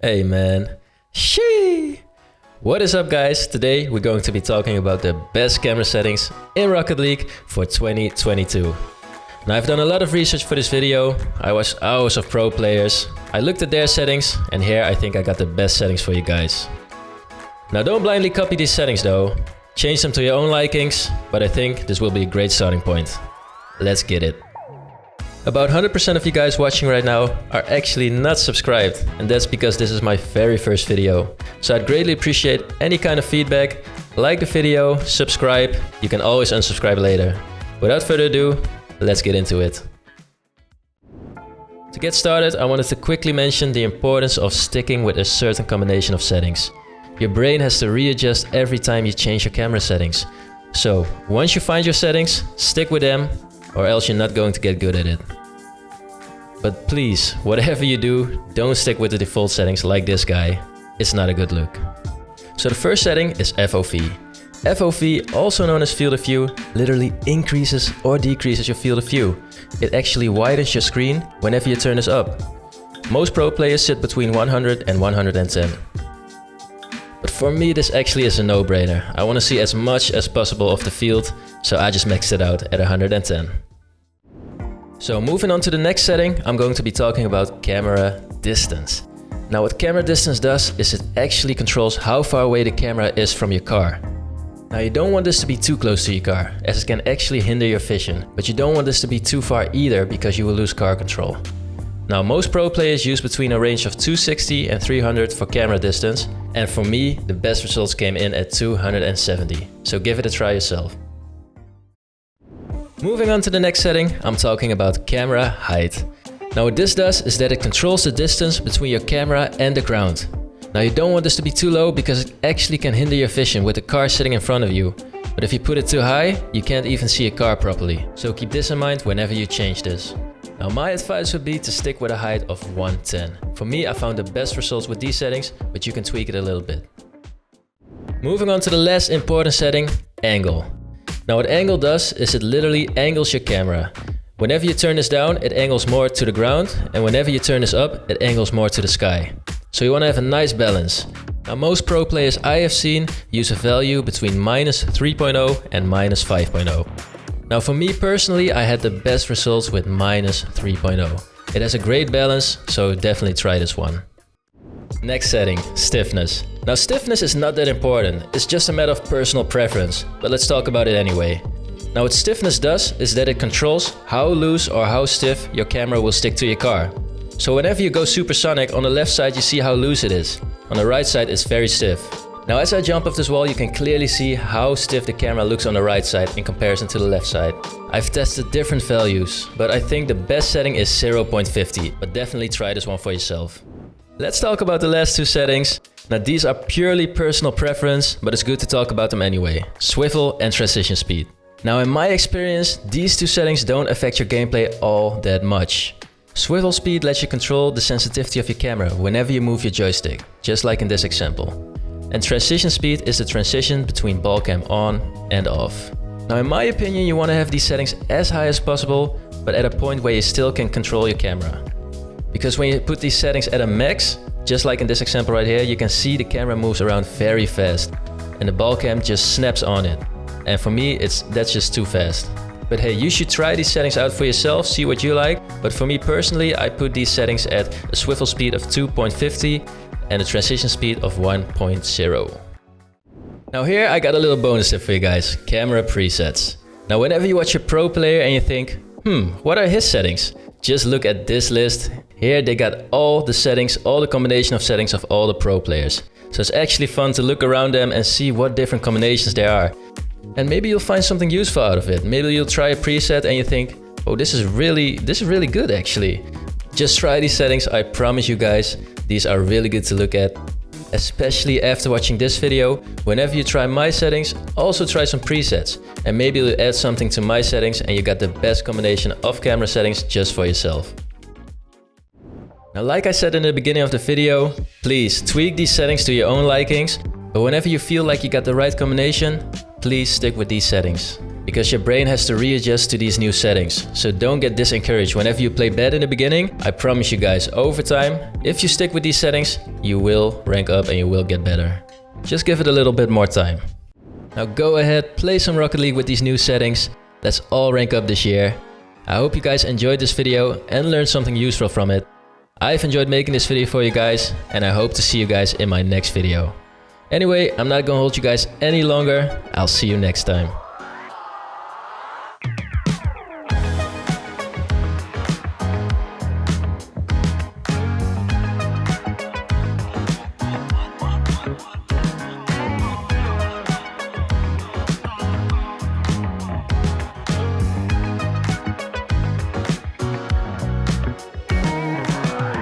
Hey man, shee! What is up guys? Today we're going to be talking about the best camera settings in Rocket League for 2022. Now I've done a lot of research for this video. I watched hours of pro players. I looked at their settings and here I think I got the best settings for you guys. Now don't blindly copy these settings though. Change them to your own likings, but I think this will be a great starting point. Let's get it. About 100% of you guys watching right now are actually not subscribed, and that's because this is my very first video. So I'd greatly appreciate any kind of feedback. Like the video, subscribe, you can always unsubscribe later. Without further ado, let's get into it. To get started, I wanted to quickly mention the importance of sticking with a certain combination of settings. Your brain has to readjust every time you change your camera settings. So once you find your settings, stick with them, or else you're not going to get good at it. But please, whatever you do, don't stick with the default settings like this guy. It's not a good look. So the first setting is FOV. FOV, also known as field of view, literally increases or decreases your field of view. It actually widens your screen whenever you turn this up. Most pro players sit between 100 and 110. But for me this actually is a no-brainer. I want to see as much as possible of the field, so I just maxed it out at 110. So moving on to the next setting, I'm going to be talking about camera distance. Now what camera distance does is it actually controls how far away the camera is from your car. Now you don't want this to be too close to your car, as it can actually hinder your vision, but you don't want this to be too far either because you will lose car control. Now most pro players use between a range of 260 and 300 for camera distance, and for me the best results came in at 270, so give it a try yourself. Moving on to the next setting, I'm talking about camera height. Now what this does is that it controls the distance between your camera and the ground. Now you don't want this to be too low because it actually can hinder your vision with the car sitting in front of you. But if you put it too high, you can't even see a car properly. So keep this in mind whenever you change this. Now my advice would be to stick with a height of 110. For me, I found the best results with these settings, but you can tweak it a little bit. Moving on to the last important setting, angle. Now what angle does is it literally angles your camera. Whenever you turn this down, it angles more to the ground, and whenever you turn this up, it angles more to the sky. So you want to have a nice balance. Now most pro players I have seen use a value between minus 3.0 and minus 5.0. Now for me personally, I had the best results with minus 3.0. It has a great balance, so definitely try this one. Next setting, stiffness. Now stiffness is not that important, it's just a matter of personal preference, but let's talk about it anyway. Now what stiffness does is that it controls how loose or how stiff your camera will stick to your car. So whenever you go supersonic, on the left side you see how loose it is. On the right side it's very stiff. Now as I jump off this wall you can clearly see how stiff the camera looks on the right side in comparison to the left side. I've tested different values, but I think the best setting is 0.50, but definitely try this one for yourself. Let's talk about the last two settings. Now these are purely personal preference, but it's good to talk about them anyway. Swivel and transition speed. Now in my experience, these two settings don't affect your gameplay all that much. Swivel speed lets you control the sensitivity of your camera whenever you move your joystick, just like in this example. And transition speed is the transition between ball cam on and off. Now in my opinion, you want to have these settings as high as possible, but at a point where you still can control your camera. Because when you put these settings at a max, just like in this example right here, you can see the camera moves around very fast and the ball cam just snaps on it. And for me, that's just too fast. But hey, you should try these settings out for yourself, see what you like. But for me personally, I put these settings at a swivel speed of 2.50 and a transition speed of 1.0. Now here I got a little bonus tip for you guys, camera presets. Now whenever you watch a pro player and you think, what are his settings? Just look at this list. Here they got all the settings, all the combination of settings of all the pro players. So it's actually fun to look around them and see what different combinations there are. And maybe you'll find something useful out of it. Maybe you'll try a preset and you think, oh, this is really good actually. Just try these settings, I promise you guys, these are really good to look at. Especially after watching this video, whenever you try my settings, also try some presets. And maybe you'll add something to my settings and you got the best combination of camera settings just for yourself. Now like I said in the beginning of the video, please tweak these settings to your own likings. But whenever you feel like you got the right combination, please stick with these settings. because your brain has to readjust to these new settings. So don't get disencouraged whenever you play bad in the beginning. I promise you guys, over time, if you stick with these settings, you will rank up and you will get better. Just give it a little bit more time. Now go ahead, play some Rocket League with these new settings. Let's all rank up this year. I hope you guys enjoyed this video and learned something useful from it. I've enjoyed making this video for you guys, and I hope to see you guys in my next video. Anyway, I'm not gonna hold you guys any longer. I'll see you next time.